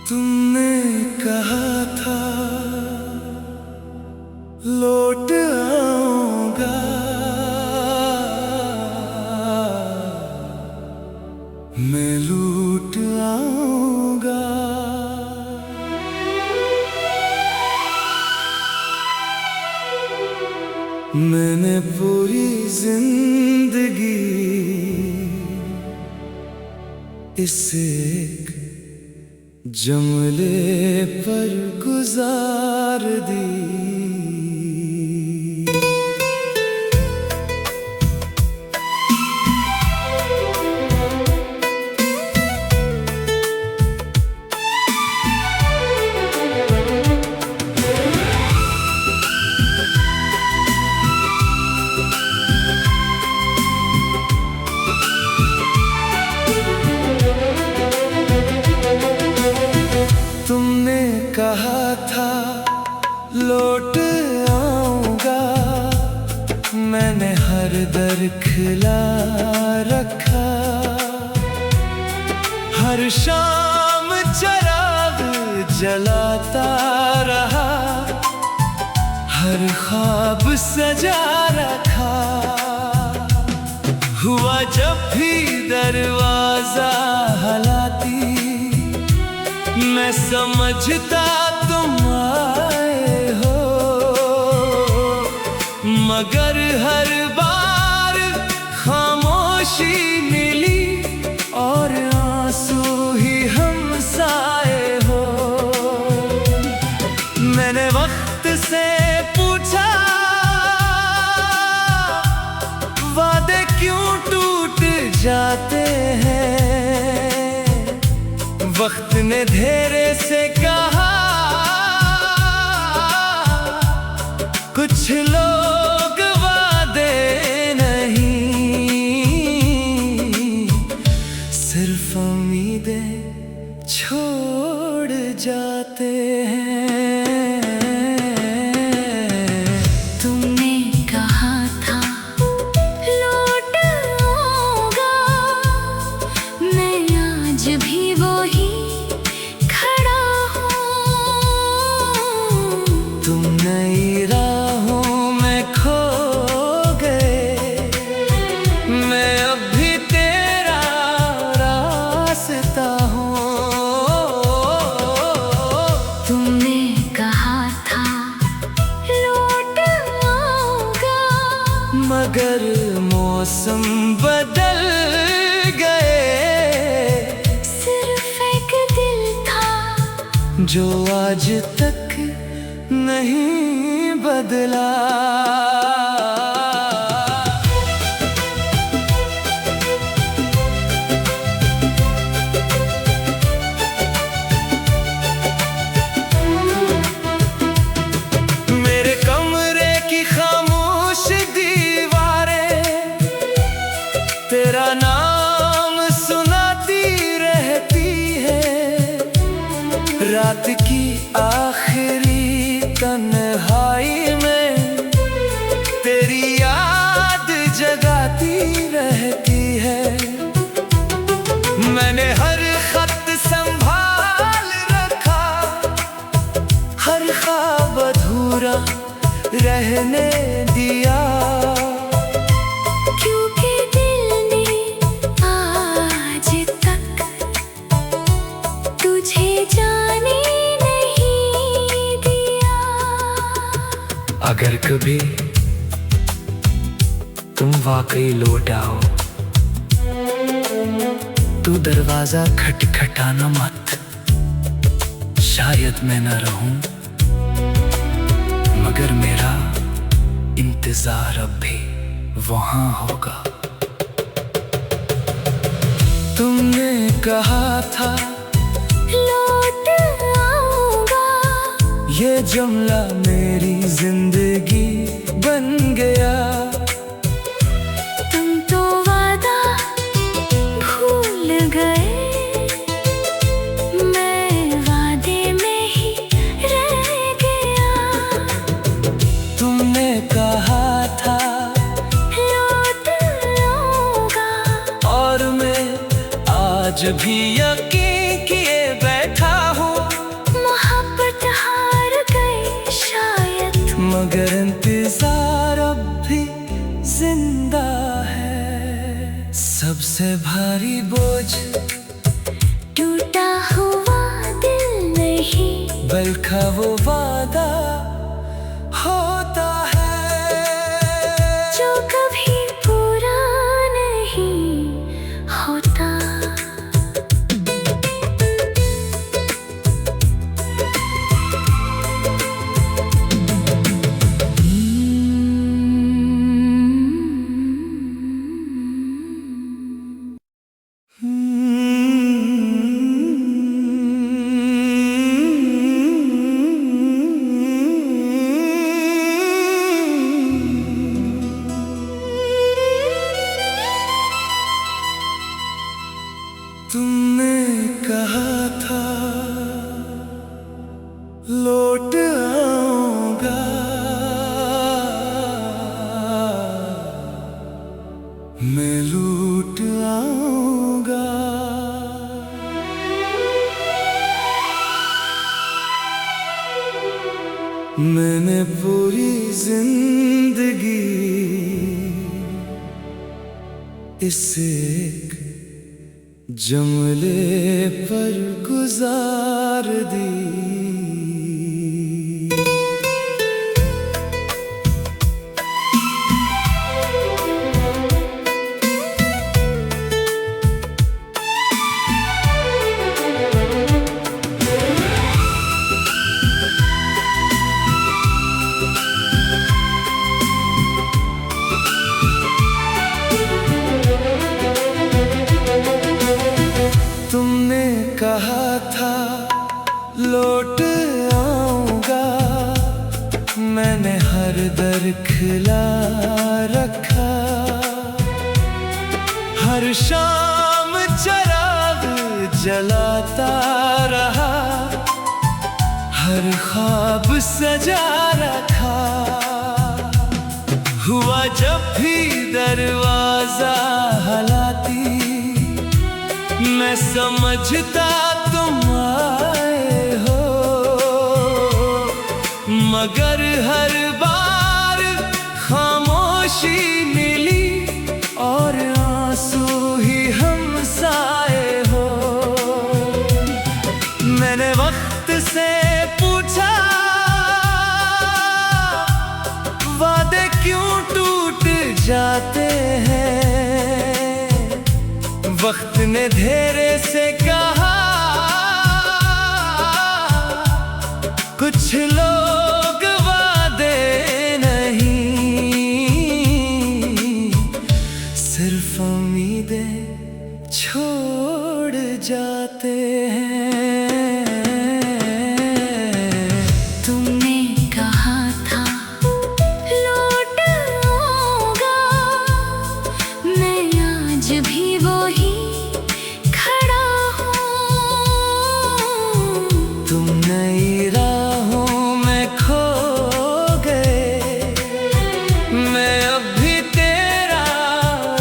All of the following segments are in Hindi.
तुमने कहा था लौट आऊंगा, मैं लौट आऊंगा। मैंने पूरी जिंदगी इस एक जुमले पर गुजार दी। तुमने कहा था लौट आऊंगा, मैंने हर दर खिला रखा। हर शाम चिराग जलाता रहा, हर ख्वाब सजा रखा। हुआ जब भी दरवाजा हलाती, मैं समझता तुम आए हो, मगर हर बार खामोशी मिली और आंसू ही हमसाए हो। मैंने वक्त से पूछा वादे क्यों टूट जाते हैं। वक्त ने धेरे से कहा कुछ लोग वादे नहीं, सिर्फ उम्मीदें छोड़ जाते हैं। तुमने कहा था लौट आऊंगा, मैं आज भी वही खड़ा हूँ। तुम नई राहों में खो गए, मैं अब भी तेरा रास्ता हूँ। तुमने कहा था लौट आऊंगा, मगर मौसम बदल गए। सिर्फ एक दिल था जो आज तक नहीं बदला। मेरे कमरे की खामोश दीवारें तेरा नाम सुनाती रहती है। रात की आखिरी तन्हाई में तेरी याद जगाती रहती है। मैंने हर खत संभाल रखा, हर ख्वाब अधूरा रहने दिया। क्योंकि दिल ने आज तक तुझे जाने नहीं दिया। अगर कभी तुम वाकई लौट आओ तो दरवाजा खटखटाना मत। शायद मैं न रहूं, मगर मेरा इंतजार अब भी वहां होगा। तुमने कहा था लौट आऊंगा, ये जुमला मेरी जिंदगी बन गया। तुम तो वादा भूल गए, मैं वादे में ही रह गया। तुमने कहा था लौट आऊंगा, और मैं आज भी यकीन किए बैठा हूँ। से भारी बोझ टूटा हुआ दिल नहीं, बल्कि वो वादा होता है जो कभी पूरा नहीं होता। तुमने कहा था लौट आऊंगा, मैं लौट आऊंगा। मैंने पूरी जिंदगी इस एक जुमले पर गुजार दी। तुमने कहा था लौट आऊंगा, मैंने हर दर खिला रखा। हर शाम चिराग जलाता रहा, हर ख्वाब सजा रखा। हुआ जब भी दरवाजा हलाती, मैं समझता तुम आए हो, मगर हर बार खामोशी मिली और आंसू ही हमसाए हो। मैंने वक्त से पूछा वादे क्यों टूट जाते हैं, वक्त ने धीरे से कहा कुछ लोग वादे नहीं, सिर्फ उम्मीदें छोड़ जाते हैं। तुमने कहा था लौट आऊंगा, मैं आज भी वही खड़ा हूँ। तुम नई राहों में खो गए, मैं अब भी तेरा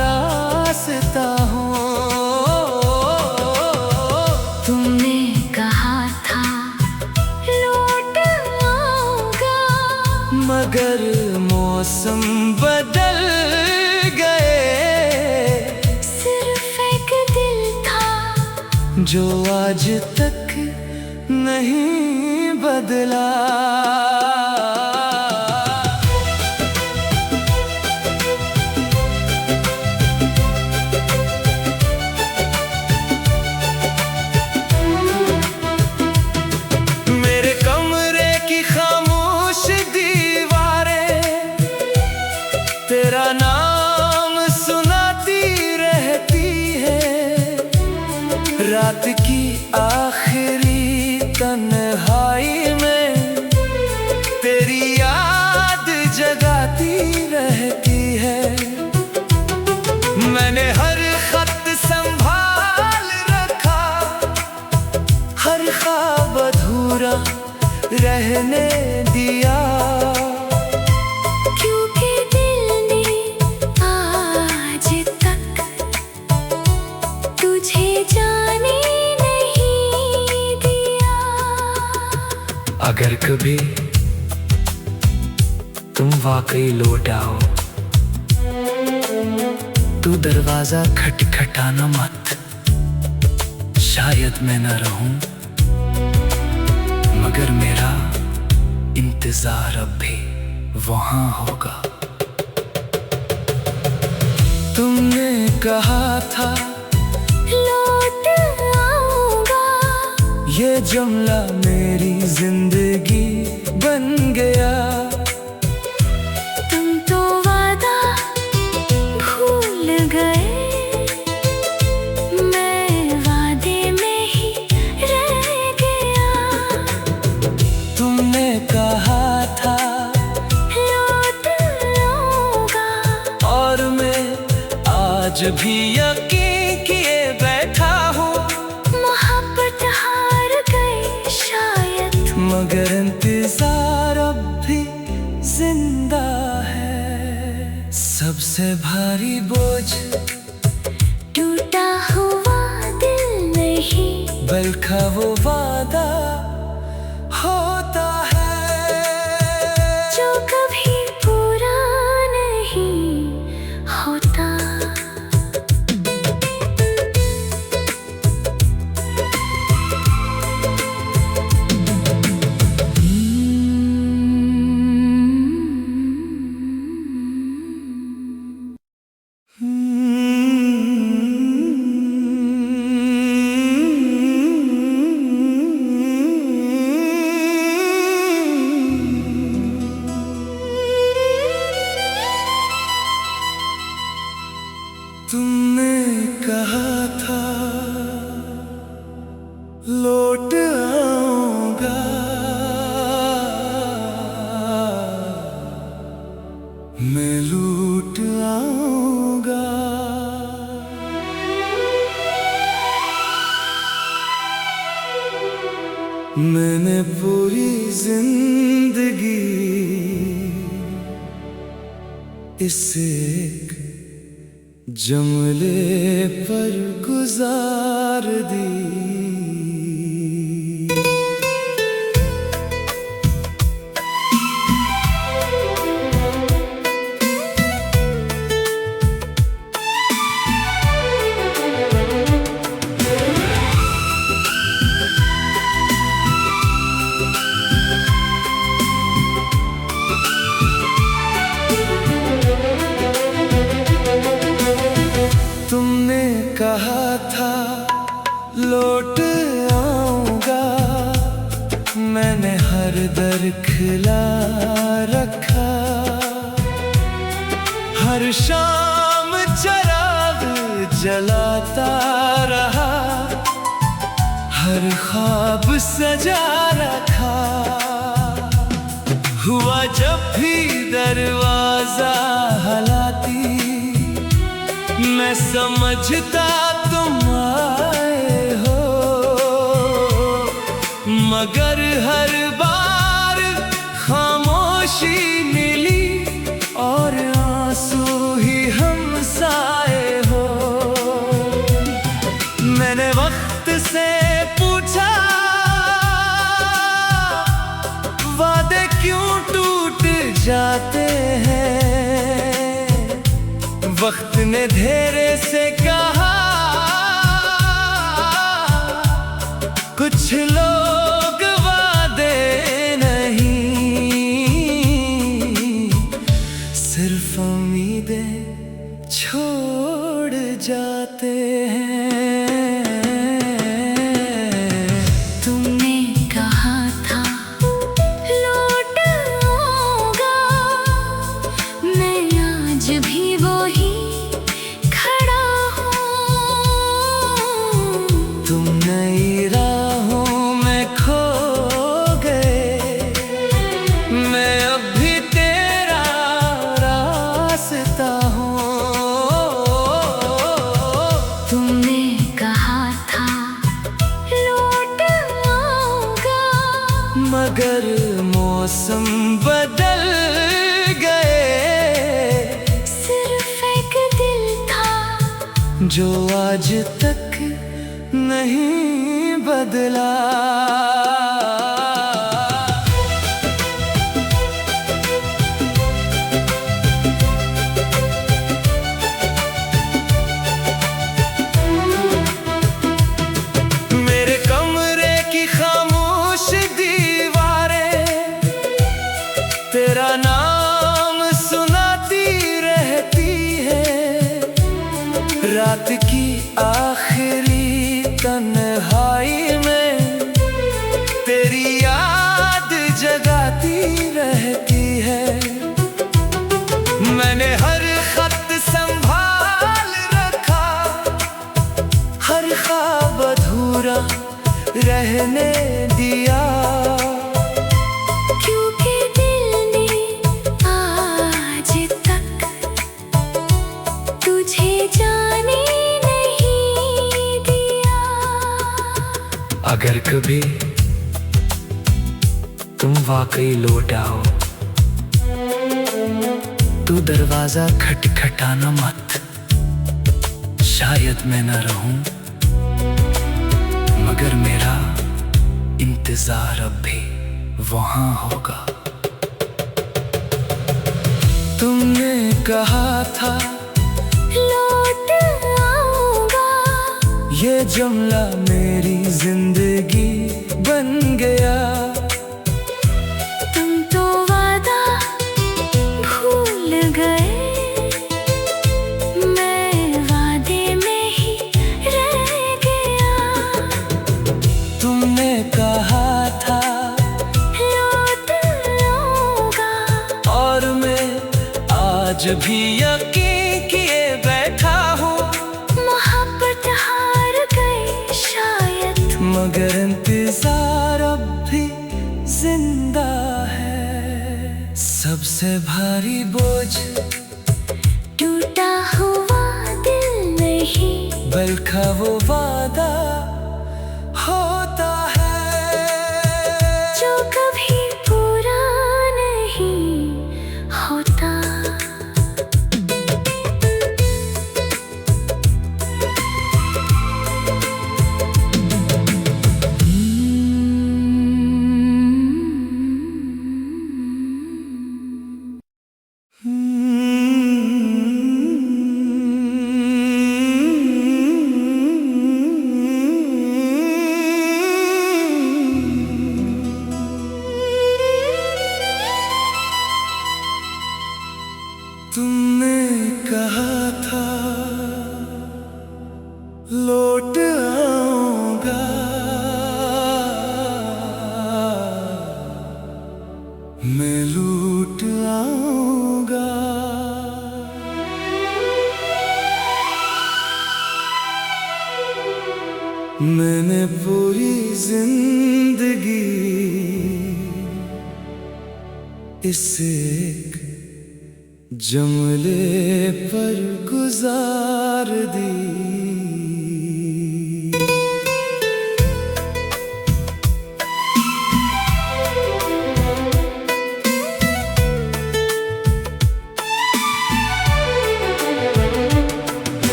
रास्ता हूँ। तुमने कहा था लौट आऊंगा, मगर मौसम बदल गए। सिर्फ एक दिल था जो आज तक नहीं बदला। मेरे कमरे की खामोश दीवारें तेरा नाम सुनाती रहती है। रात की आखिरी तन्हाई में तेरी याद जगाती रहती है। मैंने हर खत संभाल रखा, हर ख्वाब अधूरा रहने दिया। क्योंकि दिल ने आज तक तुझे जाने नहीं दिया। अगर कभी तुम वाकई लौट आओ तो तू दरवाजा खटखटाना मत, शायद मैं न रहूं, मगर मेरा इंतजार अब भी वहां होगा। तुमने कहा था लौट आऊंगा, ये जुमला मेरी जिंदगी बन गया। तुम तो वादा भूल गए, मैं वादे में ही रह गया। तुमने कहा था लौट आऊंगा, और मैं आज भी यकीन किए बैठा हूँ, मोहब्बत हार गई शायद, मगर इंतजार अब भी जिंदा है। सबसे भारी बोझ टूटा हुआ दिल नहीं, बल्कि वो वादा होता है जो कभी पूरा नहीं होता। तुमने कहा था लौट आऊंगा, मैं लौट आऊंगा। मैंने पूरी जिंदगी इस एक जुमले पर गुजार दी। तुमने कहा था लौट आऊंगा, मैंने हर दर खिला रखा। हर शाम चिराग जलाता रहा, हर ख्वाब सजा रखा। हुआ जब भी दरवाजा हलाती, मैं समझता तुम आए हो, मगर हर बार खामोशी मिली और आंसू ही हमसाए हो। मैंने वक्त से पूछा वादे क्यों टूट जाते हैं, वक्त ने धीरे से कहा कुछ लोग वादे नहीं, सिर्फ उम्मीदें छोड़ जाते हैं। तुमने कहा था लौट आऊंगा, मैं आज भी वही खड़ा हूँ। तुम नई राहों में खो गए, मैं अब भी तेरा रास्ता हूँ। तुमने कहा था लौट आऊंगा, मगर मौसम बदल गए, सिर्फ एक दिल था जो आज तक नहीं बदला। रहने दिया, क्योंकि दिल ने आज तक तुझे जाने नहीं दिया। अगर कभी तुम वाकई लौट आओ तू दरवाजा खटखटाना मत, शायद मैं न रहूं मगर मेरा इंतजार अब भी वहां होगा। तुमने कहा था लौट आऊंगा, ये जुमला मेरी जिंदगी बन गया। तुम तो वादा भूल गए, मैं वादे में ही रह गया। तुमने कहा था लौट आऊंगा, और मैं आज भी यकीन किए बैठा हूँ, मोहब्बत हार गई शायद, मगर इंतजार अब भी जिंदा है। सबसे भारी बोझ टूटा हुआ दिल नहीं, बल्कि वो वादा होता है जो कभी पूरा नहीं होता। तुमने कहा था लौट आऊंगा, मैं लौट आऊंगा। मैंने पूरी जिंदगी इस एक जुमले पर गुजार दी।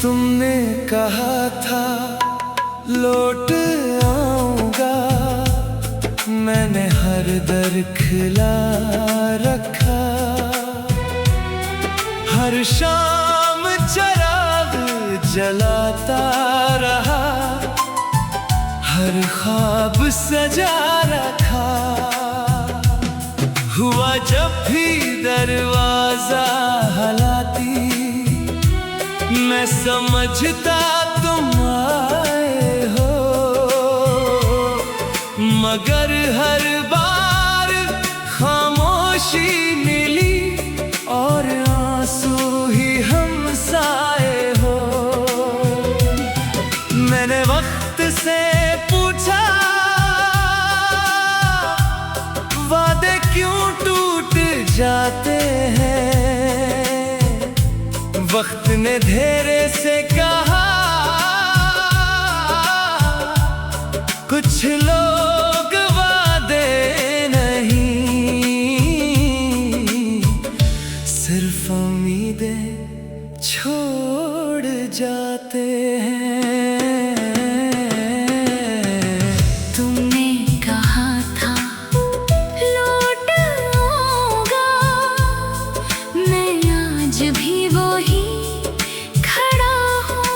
तुमने कहा था लौट आऊंगा, मैंने हर दर खिला रखा, हर शाम चिराग जलाता रहा, हर ख्वाब सजा रखा। हुआ जब भी दरवाजा हलाती, मैं समझता तुम आए हो, मगर हर बार खामोशी मिली और आंसू ही हमसाए हो। मैंने वक्त से पूछा वादे क्यों टूट जाते हैं, वक्त ने धीरे से कहा कुछ लोग वादे नहीं, सिर्फ उम्मीदें छोड़ जाते हैं। तुमने कहा था लौट आऊंगा, मैं आज भी वही खड़ा हूँ।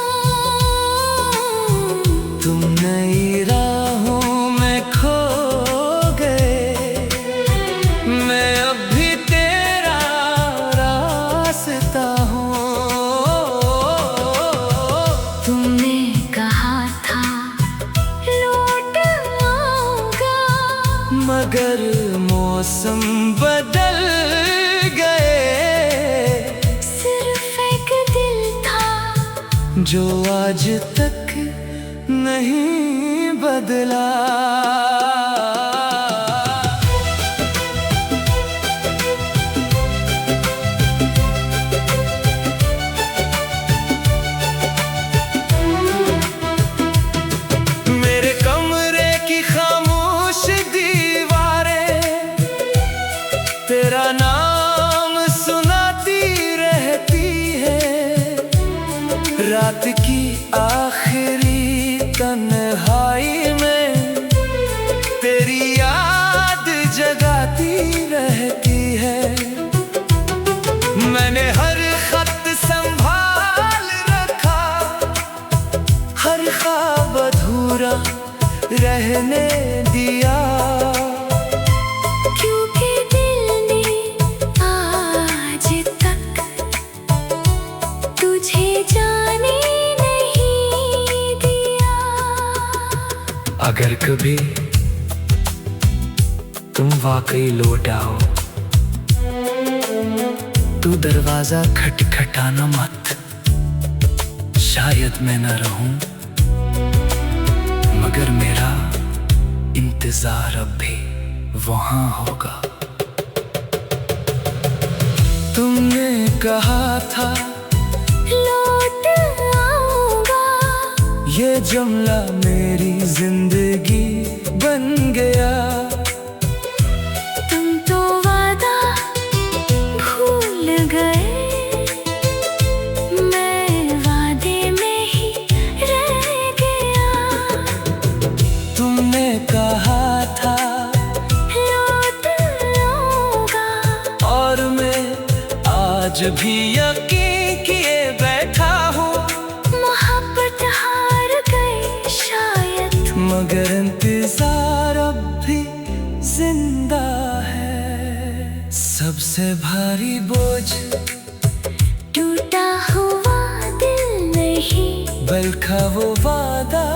तुम नई राहों में मौसम बदल गए। सिर्फ एक दिल था जो आज तक नहीं बदला। मेरे कमरे की खामोश दीवारें तेरा नाम सुनाती रहती है। रात की आखिरी तन्हाई में तेरी याद जगाती रहती है। मैंने हर खत संभाल रखा, हर ख्वाब अधूरा रहने दिया। क्योंकि दिल ने आज तक तुझे जाने नहीं दिया। अगर कभी तुम वाकई लौट आओ तो दरवाजा खटखटाना मत। शायद मैं न रहूं मगर मेरा इंतजार अब भी वहां होगा। तुमने कहा था लौट आऊंगा, ये जुमला मेरी जिंदगी बन गया। तुम तो वादा भूल गए, मैं वादे में ही रह गया। तुमने कहा था लौट आऊंगा, और मैं आज भी यकीन किए बैठा हूँ। मोहब्बत हार गई शायद, मगर इंतजार अब भी जिंदा है। सबसे भारी बोझ टूटा हुआ दिल नहीं, बल्कि वो वादा